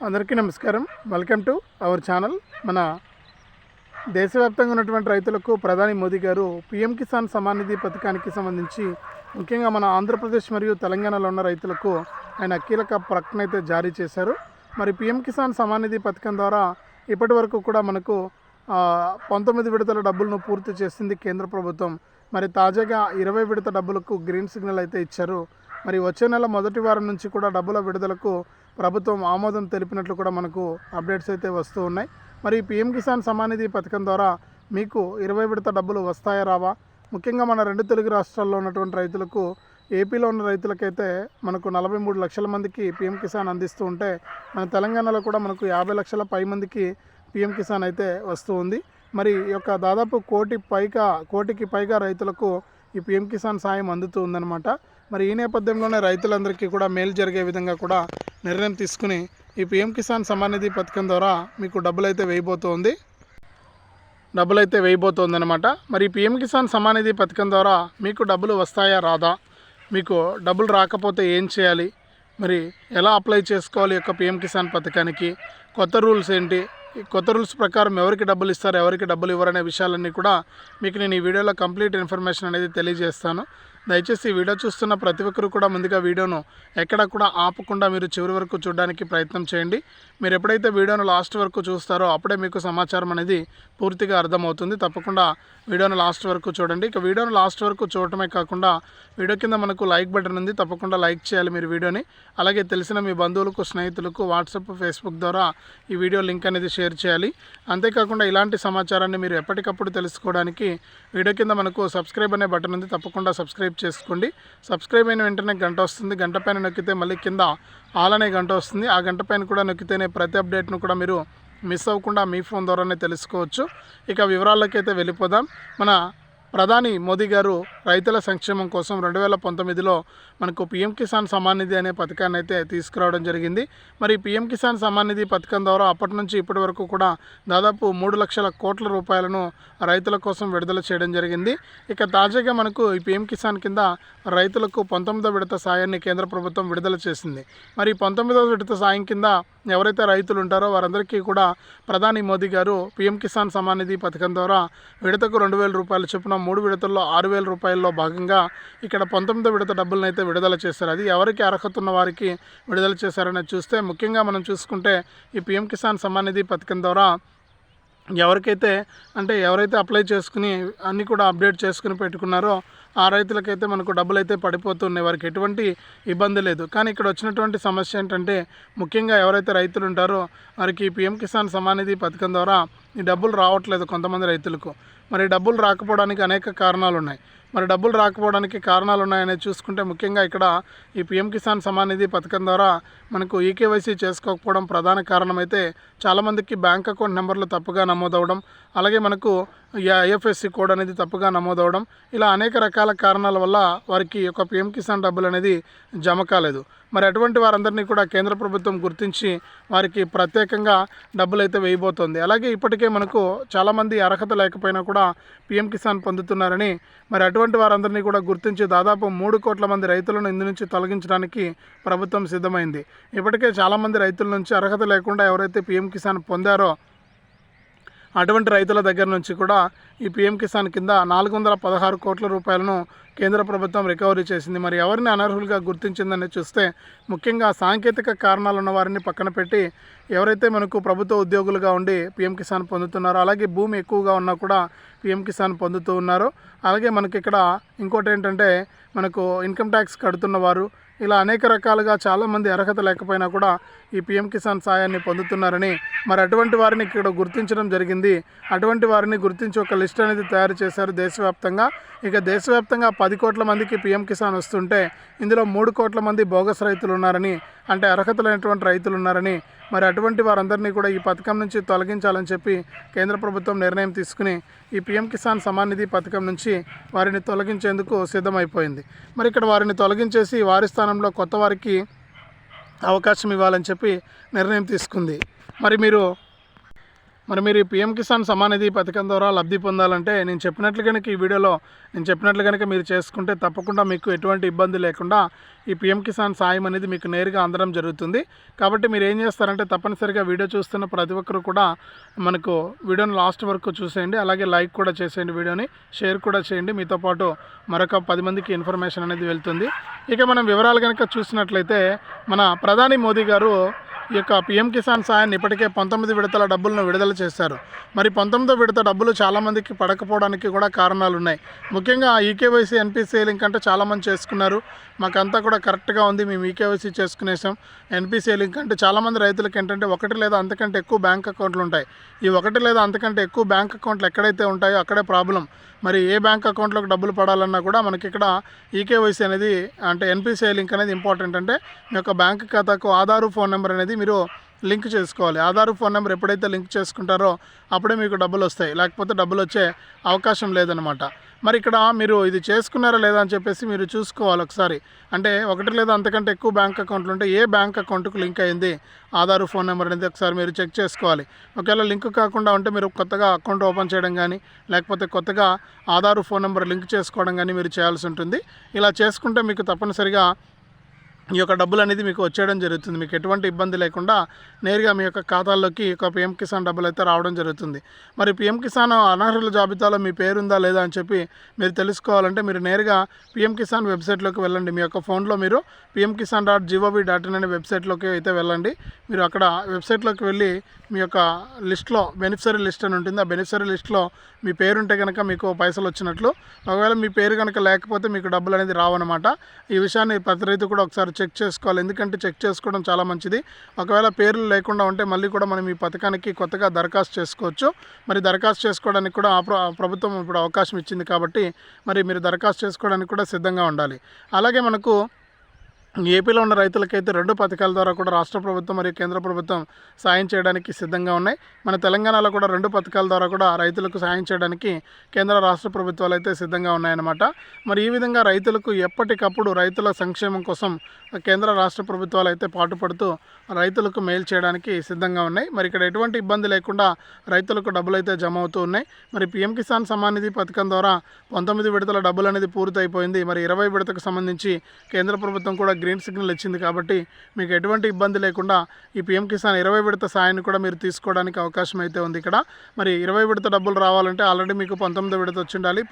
అందరికీ నమస్కారం. Welcome to our channel. మన దేశవ్యాప్తంగా ఉన్నటువంటి రైతులకు ప్రధాని మోదీ గారు పీఎం కిసాన్ సమ్మాన్ నిధి పథకానికి సంబంధించి ముఖ్యంగా మన ఆంధ్రప్రదేశ్ మరియు తెలంగాణలో ఉన్న రైతులకు ఆయన కీలక ప్రకటన అయితే జారీ చేశారు. మరి పీఎం కిసాన్ సమ్మాన్ నిధి పథకం ద్వారా ఇప్పటి వరకు కూడా మనకు 19 విడతల డబ్బులను పూర్తి చేసింది కేంద్ర ప్రభుత్వం. మరి తాజాగా 20 విడత డబ్బులకు గ్రీన్ సిగ్నల్ అయితే ఇచ్చారు. మరి వచ్చే నెల మొదటి వారం నుంచి కూడా డబ్బుల విడుదలకు ప్రభుత్వం ఆమోదం తెలిపినట్లు కూడా మనకు అప్డేట్స్ అయితే వస్తూ ఉన్నాయి. మరి పీఎం కిసాన్ సమ్మాన్ నిధి పథకం ద్వారా మీకు 20 విడత డబ్బులు వస్తాయా రావా? ముఖ్యంగా మన 2 తెలుగు రాష్ట్రాల్లో ఉన్నటువంటి రైతులకు, ఏపీలో ఉన్న రైతులకైతే మనకు 43 లక్షల మందికి పీఎం కిసాన్ అందిస్తూ ఉంటే, మన తెలంగాణలో కూడా మనకు 50 లక్షల పై మందికి పీఎం కిసాన్ అయితే వస్తూ ఉంది. మరి ఈ యొక్క దాదాపు కోటికి పైగా రైతులకు ఈ పీఎం కిసాన్ సాయం అందుతూ ఉందన్నమాట. మరి ఈ నేపథ్యంలోనే రైతులందరికీ కూడా మేలు జరిగే విధంగా కూడా నిర్ణయం తీసుకుని ఈ పీఎం కిసాన్ సమ్మాన్ నిధి పథకం ద్వారా మీకు డబ్బులైతే వేయబోతోంది అనమాట. మరి పీఎం కిసాన్ సమ్మాన్ నిధి పథకం ద్వారా మీకు డబ్బులు వస్తాయా రాదా? మీకు డబ్బులు రాకపోతే ఏం చేయాలి? మరి ఎలా అప్లై చేసుకోవాలి యొక్క పీఎం కిసాన్ పథకానికి? కొత్త రూల్స్ ఏంటి? ఈ కొత్త రూల్స్ ప్రకారం ఎవరికి డబ్బులు ఇస్తారు, ఎవరికి డబ్బులు ఇవ్వరనే విషయాలన్నీ కూడా మీకు నేను ఈ వీడియోలో కంప్లీట్ ఇన్ఫర్మేషన్ అనేది తెలియజేస్తాను. దయచేసి ఈ వీడియో చూస్తున్న ప్రతి ఒక్కరు కూడా ముందుగా వీడియోను ఎక్కడ కూడా ఆపకుండా మీరు చివరి వరకు చూడడానికి ప్రయత్నం చేయండి. మీరు ఎప్పుడైతే వీడియోను లాస్ట్ వరకు చూస్తారో అప్పుడే మీకు సమాచారం అనేది పూర్తిగా అర్థమవుతుంది. తప్పకుండా వీడియోను లాస్ట్ వరకు చూడండి. ఇక వీడియోను లాస్ట్ వరకు చూడటమే కాకుండా వీడియో కింద మనకు లైక్ బటన్ ఉంది, తప్పకుండా లైక్ చేయాలి మీరు వీడియోని. అలాగే తెలిసిన మీ బంధువులకు, స్నేహితులకు వాట్సాప్, ఫేస్బుక్ ద్వారా ఈ వీడియో లింక్ అనేది షేర్ చేయాలి. అంతేకాకుండా ఇలాంటి సమాచారాన్ని మీరు ఎప్పటికప్పుడు తెలుసుకోవడానికి వీడియో కింద మనకు సబ్స్క్రైబ్ అనే బటన్ ఉంది, తప్పకుండా సబ్స్క్రైబ్ చేసుకోండి. సబ్స్క్రైబ్ అయిన వెంటనే గంట వస్తుంది. గంట పైన నొక్కితే మళ్ళీ కింద ఆల్ అనే గంట వస్తుంది. ఆ గంట పైన కూడా నొక్కితేనే ప్రతి అప్డేట్ను కూడా మీరు మిస్ అవ్వకుండా మీ ఫోన్ ద్వారానే తెలుసుకోవచ్చు. ఇక వివరాలకైతే వెళ్ళిపోదాం. మన ప్రధాని మోదీ గారు రైతుల సంక్షేమం కోసం 2019లో మనకు పీఎం కిసాన్ సమ్మాన్ నిధి అనే పథకాన్ని అయితే తీసుకురావడం జరిగింది. మరి పీఎం కిసాన్ సమ్మాన్ నిధి పథకం ద్వారా అప్పటి నుంచి ఇప్పటి వరకు కూడా దాదాపు 3 లక్షల కోట్ల రూపాయలను రైతుల కోసం విడుదల చేయడం జరిగింది. ఇక తాజాగా మనకు ఈ పీఎం కిసాన్ కింద రైతులకు 19వ విడత సాయాన్ని కేంద్ర ప్రభుత్వం విడుదల చేసింది. మరి 19వ విడత సాయం కింద ఎవరైతే రైతులు ఉంటారో వారందరికీ కూడా ప్రధాని మోదీ గారు పీఎం కిసాన్ సమ్మాన్ నిధి పథకం ద్వారా విడతకు 2,000 రూపాయలు చొప్పున 3 విడతల్లో 6,000 రూపాయల్లో భాగంగా ఇక్కడ 19వ విడత డబ్బులను అయితే విడుదల చేశారు. అది ఎవరికి అర్హత ఉన్న వారికి విడుదల చేశారని చూస్తే, ముఖ్యంగా మనం చూసుకుంటే ఈ పీఎం కిసాన్ సమ్మాన్ నిధి పథకం ద్వారా ఎవరైతే అప్లై చేసుకుని అన్నీ కూడా అప్డేట్ చేసుకుని పెట్టుకున్నారో ఆ రైతులకైతే మనకు డబ్బులు అయితే పడిపోతున్నాయి. వారికి ఎటువంటి ఇబ్బంది లేదు. కానీ ఇక్కడ వచ్చినటువంటి సమస్య ఏంటంటే, ముఖ్యంగా ఎవరైతే రైతులు ఉంటారో వారికి ఈ పీఎం కిసాన్ సమ్మాన్ నిధి పథకం ద్వారా ఈ డబ్బులు రావట్లేదు కొంతమంది రైతులకు. మరి డబ్బులు రాకపోవడానికి అనేక కారణాలు ఉన్నాయి. మరి డబ్బులు రాకపోవడానికి కారణాలు ఉన్నాయని చూసుకుంటే, ముఖ్యంగా ఇక్కడ ఈ పీఎం కిసాన్ సమ్మాన్ నిధి పథకం ద్వారా మనకు ఈకేవైసీ చేసుకోకపోవడం ప్రధాన కారణమైతే, చాలామందికి బ్యాంక్ అకౌంట్ నెంబర్లు తప్పుగా నమోదవడం, అలాగే మనకు ఐఎఫ్ఎస్సి కోడ్ అనేది తప్పుగా నమోదవడం, ఇలా అనేక రకాల కారణాల వల్ల వారికి ఒక పీఎం కిసాన్ డబ్బులు అనేది జమ కాలేదు. మరి అటువంటి వారందరినీ కూడా కేంద్ర ప్రభుత్వం గుర్తించి వారికి ప్రత్యేకంగా డబ్బులు అయితే వేయబోతోంది. అలాగే ఇప్పటికే మనకు చాలామంది అర్హత లేకపోయినా కూడా పీఎం కిసాన్ పొందుతున్నారని, మరి అటువంటి వారందరినీ కూడా గుర్తించి దాదాపు 3 కోట్ల మంది రైతులను ఇందు నుంచి తొలగించడానికి ప్రభుత్వం సిద్ధమైంది. ఇప్పటికే చాలామంది రైతుల నుంచి అర్హత లేకుండా ఎవరైతే పీఎం కిసాన్ పొందారో అటువంటి రైతుల దగ్గర నుంచి కూడా ఈ పీఎం కిసాన్ కింద 416 కోట్ల రూపాయలను కేంద్ర ప్రభుత్వం రికవరీ చేసింది. మరి ఎవరిని అనర్హులుగా గుర్తించిందని చూస్తే, ముఖ్యంగా సాంకేతిక కారణాలు ఉన్న వారిని పక్కన పెట్టి ఎవరైతే మనకు ప్రభుత్వ ఉద్యోగులుగా ఉండి పీఎం కిసాన్ పొందుతున్నారో, అలాగే భూమి ఎక్కువగా ఉన్నా కూడా పీఎం కిసాన్ పొందుతూ ఉన్నారు. అలాగే మనకి ఇక్కడ ఇంకోటి ఏంటంటే, మనకు ఇన్కమ్ ట్యాక్స్ కడుతున్న వారు, ఇలా అనేక రకాలుగా చాలామంది అర్హత లేకపోయినా కూడా ఈ పీఎం కిసాన్ సాయాన్ని పొందుతున్నారని, మరి అటువంటి వారిని ఇక్కడ గుర్తించడం జరిగింది. అటువంటి వారిని గుర్తించి ఒక లిస్ట్ అనేది తయారు చేశారు దేశవ్యాప్తంగా. ఇక దేశవ్యాప్తంగా 10 కోట్ల మందికి పీఎం కిసాన్ వస్తుంటే ఇందులో 3 కోట్ల మంది బోగస్ రైతులు ఉన్నారని, అంటే అర్హత లేనటువంటి రైతులు ఉన్నారని, మరి అటువంటి వారందరినీ కూడా ఈ పథకం నుంచి తొలగించాలని చెప్పి కేంద్ర ప్రభుత్వం నిర్ణయం తీసుకుని ఈ పీఎం కిసాన్ సమ్మాన్ నిధి పథకం నుంచి వారిని తొలగించేందుకు సిద్ధమైపోయింది. మరి ఇక్కడ వారిని తొలగించేసి వారి స్థానంలో కొత్త వారికి అవకాశం ఇవ్వాలని చెప్పి నిర్ణయం తీసుకుంది. మరి మీరు మరి మీరు ఈ పీఎం కిసాన్ సమ్మాన్ నిధి పథకం ద్వారా లబ్ధి పొందాలంటే నేను చెప్పినట్లు కనుక ఈ వీడియోలో చెప్పినట్లు కనుక మీరు చేసుకుంటే తప్పకుండా మీకు ఎటువంటి ఇబ్బంది లేకుండా ఈ పీఎం కిసాన్ సాయం అనేది మీకు నేరుగా అందడం జరుగుతుంది. కాబట్టి మీరు ఏం చేస్తారంటే తప్పనిసరిగా వీడియో చూస్తున్న ప్రతి ఒక్కరు కూడా మనకు వీడియోని లాస్ట్ వరకు చూసేయండి. అలాగే లైక్ కూడా చేసేయండి, వీడియోని షేర్ కూడా చేయండి. మీతో పాటు మరొక 10 మందికి ఇన్ఫర్మేషన్ అనేది వెళ్తుంది. ఇక మనం వివరాలు కనుక చూసినట్లయితే మన ప్రధాని మోదీ గారు ఈ యొక్క పీఎం కిసాన్ సాయాన్ని ఇప్పటికే 19 విడతల డబ్బులను విడుదల చేశారు. మరి 19వ విడత డబ్బులు చాలామందికి పడకపోవడానికి కూడా కారణాలు ఉన్నాయి. ముఖ్యంగా ఈకేవైసీ ఎన్పిసిఐ లింక్ అంటే చాలామంది చేసుకున్నారు, మాకంతా కూడా కరెక్ట్గా ఉంది, మేము ఈకేవైసీ చేసుకునేసాం. ఎన్పిసిఐ లింక్ అంటే చాలామంది రైతులకు ఏంటంటే 1 లేదా అంతకంటే ఎక్కువ బ్యాంక్ అకౌంట్లు ఉంటాయి. ఈ 1 లేదా అంతకంటే ఎక్కువ బ్యాంక్ అకౌంట్లు ఎక్కడైతే ఉంటాయో అక్కడే ప్రాబ్లం. మరి ఏ బ్యాంక్ అకౌంట్లోకి డబ్బులు పడాలన్నా కూడా మనకి ఇక్కడ ఈకేవైసీ అనేది అంటే ఎన్పిసిఐ లింక్ అనేది ఇంపార్టెంట్. అంటే మీ యొక్క బ్యాంక్ ఖాతాకు ఆధారు ఫోన్ నెంబర్ అనేది మీరు లింక్ చేసుకోవాలి. ఆధార్ ఫోన్ నెంబర్ ఎప్పుడైతే లింక్ చేసుకుంటారో అప్పుడే మీకు డబ్బులు వస్తాయి, లేకపోతే డబ్బులు వచ్చే అవకాశం లేదనమాట. మరి ఇక్కడ మీరు ఇది చేసుకున్నారా లేదా అని చెప్పేసి మీరు చూసుకోవాలి ఒకసారి. అంటే 1 లేదా అంతకంటే ఎక్కువ బ్యాంక్ అకౌంట్లు ఉంటే ఏ బ్యాంక్ అకౌంట్కు లింక్ అయింది ఆధార్ ఫోన్ నెంబర్ అనేది ఒకసారి మీరు చెక్ చేసుకోవాలి. ఒకవేళ లింక్ కాకుండా ఉంటే మీరు కొత్తగా అకౌంట్ ఓపెన్ చేయడం కానీ లేకపోతే కొత్తగా ఆధార్ ఫోన్ నెంబర్ లింక్ చేసుకోవడం కానీ మీరు చేయాల్సి ఉంటుంది. ఇలా చేసుకుంటే మీకు తప్పనిసరిగా ఈ యొక్క డబ్బులు అనేది మీకు వచ్చేయడం జరుగుతుంది. మీకు ఎటువంటి ఇబ్బంది లేకుండా నేరుగా మీ యొక్క ఖాతాల్లోకి ఒక పీఎం కిసాన్ డబ్బులు అయితే రావడం జరుగుతుంది. మరి పీఎం కిసాన్ అనర్హుల జాబితాలో మీ పేరు ఉందా లేదా అని చెప్పి మీరు తెలుసుకోవాలంటే మీరు నేరుగా పీఎం కిసాన్ వెబ్సైట్లోకి వెళ్ళండి. మీ యొక్క ఫోన్లో మీరు pmkisan.gov.in అనే వెబ్సైట్లోకి అయితే వెళ్ళండి. మీరు అక్కడ వెబ్సైట్లోకి వెళ్ళి మీ యొక్క లిస్ట్లో బెనిఫిషరీ లిస్ట్ అని ఉంటుంది. ఆ బెనిఫిషరీ లిస్ట్లో మీ పేరు ఉంటే కనుక మీకు పైసలు వచ్చినట్లు. ఒకవేళ మీ పేరు కనుక లేకపోతే మీకు డబ్బులు అనేది రావన్నమాట. ఈ విషయాన్ని ప్రతి రైతు కూడా ఒకసారి చెక్ చేసుకోవాలి. ఎందుకంటే చెక్ చేసుకోవడం చాలా మంచిది. ఒకవేళ పేర్లు లేకుండా ఉంటే మళ్ళీ కూడా మనం ఈ పథకానికి కొత్తగా దరఖాస్తు చేసుకోవచ్చు. మరి దరఖాస్తు చేసుకోవడానికి కూడా ప్రభుత్వం ఇప్పుడు అవకాశం ఇచ్చింది కాబట్టి మరి మీరు దరఖాస్తు చేసుకోవడానికి కూడా సిద్ధంగా ఉండాలి. అలాగే మనకు ఏపీలో ఉన్న రైతులకైతే 2 పథకాల ద్వారా కూడా రాష్ట్ర ప్రభుత్వం మరియు కేంద్ర ప్రభుత్వం సాయం చేయడానికి సిద్ధంగా ఉన్నాయి. మన తెలంగాణలో కూడా 2 పథకాల ద్వారా కూడా రైతులకు సాయం చేయడానికి కేంద్ర రాష్ట్ర ప్రభుత్వాలు అయితే సిద్ధంగా ఉన్నాయన్నమాట. మరి ఈ విధంగా రైతులకు ఎప్పటికప్పుడు రైతుల సంక్షేమం కోసం కేంద్ర రాష్ట్ర ప్రభుత్వాలు అయితే పాటుపడుతూ రైతులకు మేలు చేయడానికి సిద్ధంగా ఉన్నాయి. మరి ఇక్కడ ఎటువంటి ఇబ్బంది లేకుండా రైతులకు డబ్బులు అయితే జమ అవుతూ ఉన్నాయి. మరి పీఎం కిసాన్ సమ్మాన్ నిధి పథకం ద్వారా 19 విడతల డబ్బులు అనేది పూర్తయిపోయింది. మరి 20 విడతకు సంబంధించి కేంద్ర ప్రభుత్వం కూడా గ్రీన్ సిగ్నల్ ఇచ్చింది. కాబట్టి మీకు ఎటువంటి ఇబ్బంది లేకుండా ఈ పీఎం కిసాన్ 20 విడత సాయాన్ని కూడా మీరు తీసుకోవడానికి అవకాశం అయితే ఉంది ఇక్కడ. మరి 20 విడత డబ్బులు రావాలంటే ఆల్రెడీ మీకు 19 విడత వచ్చి ఉండాలి.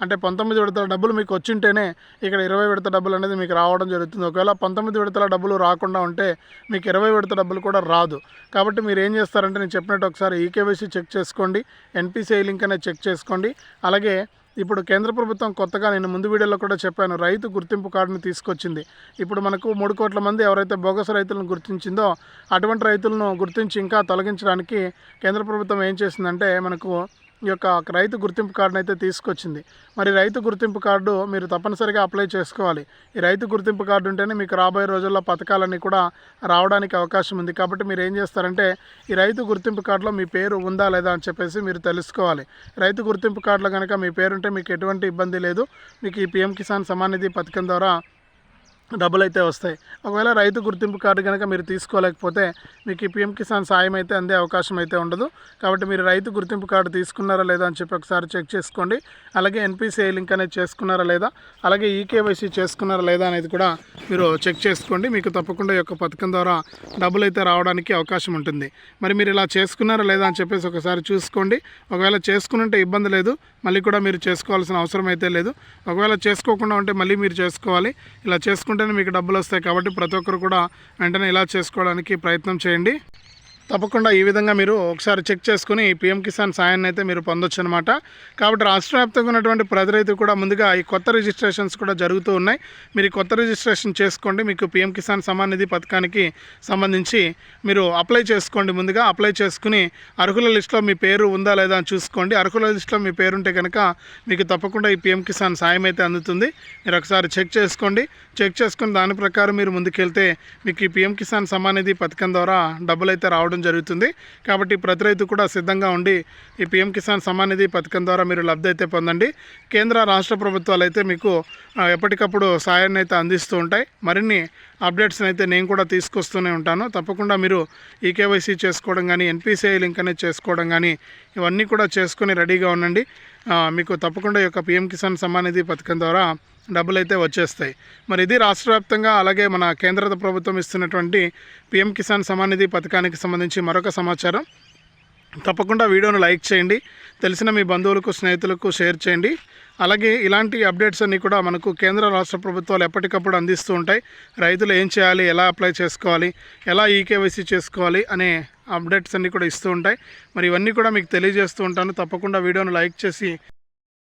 అంటే 19 విడతల డబ్బులు మీకు వచ్చింటేనే ఇక్కడ 20 విడత డబ్బులు అనేది మీకు రావడం జరుగుతుంది. ఒకవేళ 19 విడతల డబ్బులు రాకుండా ఉంటే మీకు 20 విడత డబ్బులు కూడా రాదు. కాబట్టి మీరు ఏం చేస్తారంటే నేను చెప్పినట్టు ఒకసారి ఈకేవైసీ చెక్ చేసుకోండి, ఎన్పిసిఐ లింక్ అనేది చెక్ చేసుకోండి. అలాగే ఇప్పుడు కేంద్ర ప్రభుత్వం కొత్తగా నేను ముందు వీడియోలో కూడా చెప్పాను, రైతు గుర్తింపు కార్డును తీసుకొచ్చింది. ఇప్పుడు మనకు 3 కోట్ల మంది ఎవరైతే బోగస్ రైతులను గుర్తించిందో అటువంటి రైతులను గుర్తించి ఇంకా తొలగించడానికి కేంద్ర ప్రభుత్వం ఏం చేసిందంటే మనకు ఈ యొక్క రైతు గుర్తింపు కార్డును అయితే తీసుకొచ్చింది. మరి రైతు గుర్తింపు కార్డు మీరు తప్పనిసరిగా అప్లై చేసుకోవాలి. ఈ రైతు గుర్తింపు కార్డు ఉంటేనే మీకు రాబోయే రోజుల్లో పథకాలన్నీ కూడా రావడానికి అవకాశం ఉంది. కాబట్టి మీరు ఏం చేస్తారంటే ఈ రైతు గుర్తింపు కార్డులో మీ పేరు ఉందా లేదా అని చెప్పేసి మీరు తెలుసుకోవాలి. రైతు గుర్తింపు కార్డులో కనుక మీ పేరు ఉంటే మీకు ఎటువంటి ఇబ్బంది లేదు. మీకు ఈ పీఎం కిసాన్ సమ్మాన్ నిధి పథకం ద్వారా డబ్బులు అయితే వస్తాయి. ఒకవేళ రైతు గుర్తింపు కార్డు కనుక మీరు తీసుకోలేకపోతే మీకు ఈ పీఎం కిసాన్ సాయం అయితే అందే అవకాశం అయితే ఉండదు. కాబట్టి మీరు రైతు గుర్తింపు కార్డు తీసుకున్నారా లేదా అని చెప్పి ఒకసారి చెక్ చేసుకోండి. అలాగే ఎన్పిసిఐ లింక్ అనేది చేసుకున్నారా లేదా, అలాగే ఈకేవైసీ చేసుకున్నారా లేదా అనేది కూడా మీరు చెక్ చేసుకోండి. మీకు తప్పకుండా ఈ యొక్క పథకం ద్వారా డబ్బులు అయితే రావడానికి అవకాశం ఉంటుంది. మరి మీరు ఇలా చేసుకున్నారా లేదా అని చెప్పేసి ఒకసారి చూసుకోండి. ఒకవేళ చేసుకుని ఇబ్బంది లేదు, మళ్ళీ కూడా మీరు చేసుకోవాల్సిన అవసరం అయితే లేదు. ఒకవేళ చేసుకోకుండా ఉంటే మళ్ళీ మీరు చేసుకోవాలి. ఇలా చేసుకుంటే మీకు డబ్బులు వస్తాయి. కాబట్టి ప్రతి ఒక్కరు కూడా వెంటనే ఇలా చేసుకోవడానికి ప్రయత్నం చేయండి. తప్పకుండా ఈ విధంగా మీరు ఒకసారి చెక్ చేసుకుని పీఎం కిసాన్ సాయాన్ని అయితే మీరు పొందొచ్చు అనమాట. కాబట్టి రాష్ట్ర వ్యాప్తంగా ఉన్నటువంటి ప్రతి రైతు కూడా ముందుగా ఈ కొత్త రిజిస్ట్రేషన్స్ కూడా జరుగుతూ ఉన్నాయి. మీరు కొత్త రిజిస్ట్రేషన్ చేసుకోండి. మీకు పీఎం కిసాన్ సమ్మాన్ నిధి పథకానికి సంబంధించి మీరు అప్లై చేసుకోండి. ముందుగా అప్లై చేసుకుని అర్హుల లిస్టులో మీ పేరు ఉందా లేదా అని చూసుకోండి. అర్హుల లిస్టులో మీ పేరు ఉంటే కనుక మీకు తప్పకుండా ఈ పీఎం కిసాన్ సాయం అయితే అందుతుంది. మీరు ఒకసారి చెక్ చేసుకోండి. చెక్ చేసుకుని దాని ప్రకారం మీరు ముందుకెళ్తే మీకు ఈ పీఎం కిసాన్ సమ్మాన్ నిధి పథకం ద్వారా డబ్బులు అయితే రావడం జరుగుతుంది. కాబట్టి ప్రతి రైతు కూడా సిద్ధంగా ఉండి ఈ పీఎం కిసాన్ సమ్మాన్ నిధి పథకం ద్వారా మీరు లబ్ధి అయితే పొందండి. కేంద్ర రాష్ట్ర ప్రభుత్వాలు అయితే మీకు ఎప్పటికప్పుడు సాయాన్ని అయితే అందిస్తూ ఉంటాయి. మరిన్ని అప్డేట్స్ని అయితే నేను కూడా తీసుకొస్తూనే ఉంటాను. తప్పకుండా మీరు ఈకేవైసీ చేసుకోవడం కానీ, ఎన్పిసిఐ లింక్ అనేది చేసుకోవడం కానీ ఇవన్నీ కూడా చేసుకొని రెడీగా ఉండండి. మీకు తప్పకుండా ఈ యొక్క పీఎం కిసాన్ సమ్మాన్ నిధి పథకం ద్వారా డబ్బులు అయితే వచ్చేస్తాయి. మరి ఇది రాష్ట్ర వ్యాప్తంగా అలాగే మన కేంద్ర ప్రభుత్వం ఇస్తున్నటువంటి పీఎం కిసాన్ సమ్మాన్ నిధి పథకానికి సంబంధించి మరొక సమాచారం. తప్పకుండా వీడియోను లైక్ చేయండి, తెలిసిన మీ బంధువులకు స్నేహితులకు షేర్ చేయండి. అలాగే ఇలాంటి అప్డేట్స్ అన్నీ కూడా మనకు కేంద్ర రాష్ట్ర ప్రభుత్వాలు ఎప్పటికప్పుడు అందిస్తూ ఉంటాయి. రైతులు ఏం చేయాలి, ఎలా అప్లై చేసుకోవాలి, ఎలా ఈకేవైసీ చేసుకోవాలి అనే అప్డేట్స్ అన్నీ కూడా ఇస్తూ ఉంటాయి. మరి ఇవన్నీ కూడా మీకు తెలియజేస్తూ ఉంటాను. తప్పకుండా వీడియోను లైక్ చేసి